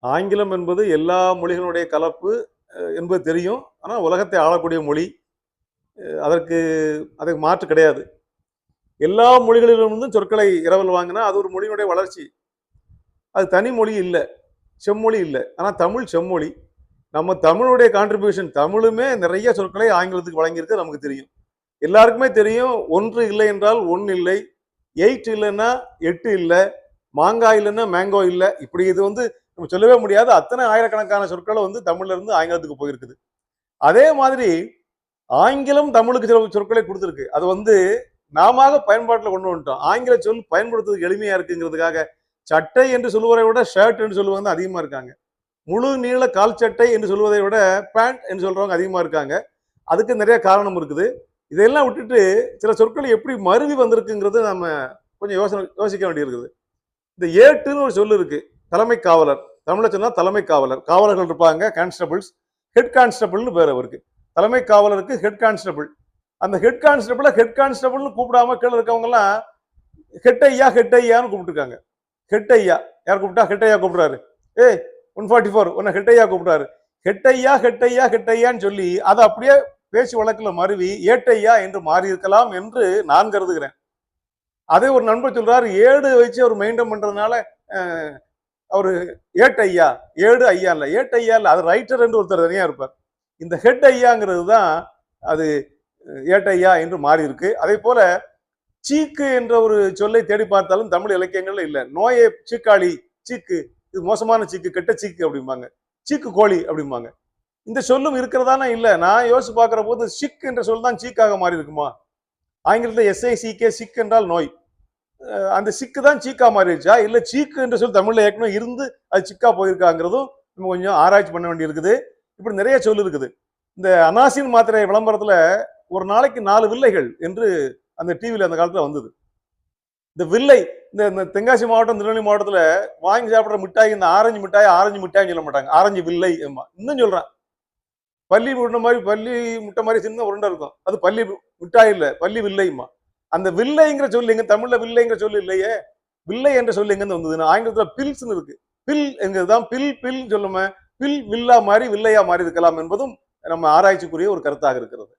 ஆங்கிலம் என்பது எல்லா மொழிகளுடைய கலப்பு என்பது தெரியும். ஆனா உலகத்தை ஆளக்கூடிய மொழி. அதற்கு அதுக்கு மாற்று கிடையாது. எல்லா மொழிகளிலிருந்தும் சொற்களை இரவல் வாங்கினா அது ஒரு மொழியினுடைய வளர்ச்சி. அது தனி மொழி இல்ல. செம்மொழி இல்ல. ஆனா தமிழ் செம்மொழி. நம்ம தமிழுடைய கான்ட்ரிபியூஷன் தமிழுமே நிறைய சொற்களை ஆங்கிலத்துக்கு வழங்கியிருக்கு நமக்கு தெரியும். எல்லாருக்குமே தெரியும் 1 இல்லை என்றால் 1 இல்லை, 8 இல்லைன்னா 8 இல்ல, மாங்காய் இல்லைன்னா மேங்கோ இல்ல. இப்படி இது நம்ம சொல்லவே முடியாது. அத்தனை ஆயிரக்கணக்கான சொற்களை தமிழ்ல இருந்து ஆங்கிலத்துக்கு போயிருக்குது. அதே மாதிரி ஆங்கிலம் தமிழுக்கு சில சொற்களை கொடுத்துருக்கு. அது நாம பயன்பாட்டில் கொண்டு வந்துட்டோம். ஆங்கில சொல் பயன்படுத்துவதற்கு எளிமையா இருக்குங்கிறதுக்காக சட்டை என்று சொல்லுவதை விட ஷர்ட் என்று சொல்லுவாங்க அதிகமா இருக்காங்க. முழு நீள கால் சட்டை என்று சொல்வதை விட பேண்ட் என்று சொல்றவங்க அதிகமா இருக்காங்க. அதுக்கு நிறைய காரணம் இருக்குது. இதெல்லாம் விட்டுட்டு சில சொற்கள் எப்படி மருவி வந்திருக்குங்கிறது நம்ம கொஞ்சம் யோசிக்க வேண்டியிருக்குது. இந்த ஏட்டுன்னு ஒரு சொல்லு இருக்கு. தலைமை காவலர். தமிழ்ல சொன்னா தலைமை காவலர். காவலர்கள் இருப்பாங்க, கான்ஸ்டபிள்ஸ். ஹெட் கான்ஸ்டபிள்னு பேர் அவருக்கு. தலைமை காவலருக்கு ஹெட் கான்ஸ்டபிள். அந்த ஹெட் கான்ஸ்டபிள ஹெட் கான்ஸ்டபிள்னு கூப்பிடாம கீழே இருக்கவங்க எல்லாம் ஹெட் ஐயா ஹெட் ஐயான்னு கூப்பிட்டுருக்காங்க. ஹெட் ஐயா யார் கூப்பிட்டா ஹெட் ஐயா கூப்பிடுறாரு. 144 உன்னை ஹெட் ஐயா கூப்பிடுறாரு. ஹெட் ஐயா ஹெட் ஐயா ஹெட் ஐயான்னு சொல்லி அதை அப்படியே பேச்சு வழக்குல மருவி ஏட்டையா என்று மாறி இருக்கலாம் என்று நான் கருதுகிறேன். அதே ஒரு நண்பர் சொல்றாரு, ஏடு வச்சு அவர் மெயின்டைன் பண்றதுனால அவரு ஏட்டையா, ஏடு ஐயா இல்ல, ஏட்டையா இல்ல, அது ரைட்டர் என்று ஒருத்தர் தனியா இருப்பார். இந்த ஹெட் ஐயாங்கிறது தான் அது ஏட்டையா என்று மாறி இருக்கு. அதே போல சீக்கு என்ற ஒரு சொல்லை தேடி பார்த்தாலும் தமிழ் இலக்கியங்கள்ல இல்ல. நோயை சீக்காளி, சீக்கு, இது மோசமான சீக்கு, கெட்ட சீக்கு அப்படிம்பாங்க. சீக்கு கோழி அப்படிம்பாங்க. இந்த சொல்லும் இருக்கிறதானா இல்ல. நான் யோசிச்சு பார்க்கிற போது சிக் என்ற சொல் தான் சீக்காக மாறி இருக்குமா? ஆங்கிலத்தில் SICK சிக் என்றால் நோய். அந்த சிக்கு தான் சீக்கா மாறிடுச்சா இல்ல சீக்கு என்ற சொல் தமிழ்ல ஏற்கனவே இருந்து அது சிக்கா போயிருக்காங்கிறதும் நம்ம கொஞ்சம் ஆராய்ச்சி பண்ண வேண்டி இருக்குது. இப்படி நிறைய சொல் இருக்குது. இந்த அனாசின் மாத்திரை விளம்பரத்துல ஒரு நாளைக்கு 4 வில்லைகள் என்று அந்த டிவியில அந்த காலத்துல வந்தது. இந்த வில்லை இந்த தென்காசி மாவட்டம், திருநெல்வேலி மாவட்டத்துல வாங்கி சாப்பிடுற மிட்டாய் இந்த ஆரஞ்சு மிட்டாய் சொல்ல மாட்டாங்க. ஆரஞ்சு வில்லை இன்னும் சொல்றேன். பள்ளி உருண்டை மாதிரி, பள்ளி முட்டை மாதிரி சின்ன உருண்டை இருக்கும். அது பள்ளி மிட்டாய் இல்ல, பள்ளி வில்லைமா. அந்த வில்லைங்கிற சொல்லு எங்க தமிழ்ல வில்லைங்கிற சொல்லு இல்லையே. வில்லை என்ற சொல்லு எங்க வந்ததுன்னு ஆங்கிலத்துல பில்ஸ்ன்னு இருக்கு. பில் எங்கதான் பில் சொல்லுமே. பில் வில்லா மாறி வில்லையா மாறி இருக்கலாம் என்பதும் நம்ம ஆராய்ச்சிக்குரிய ஒரு கருத்தாக இருக்கிறது.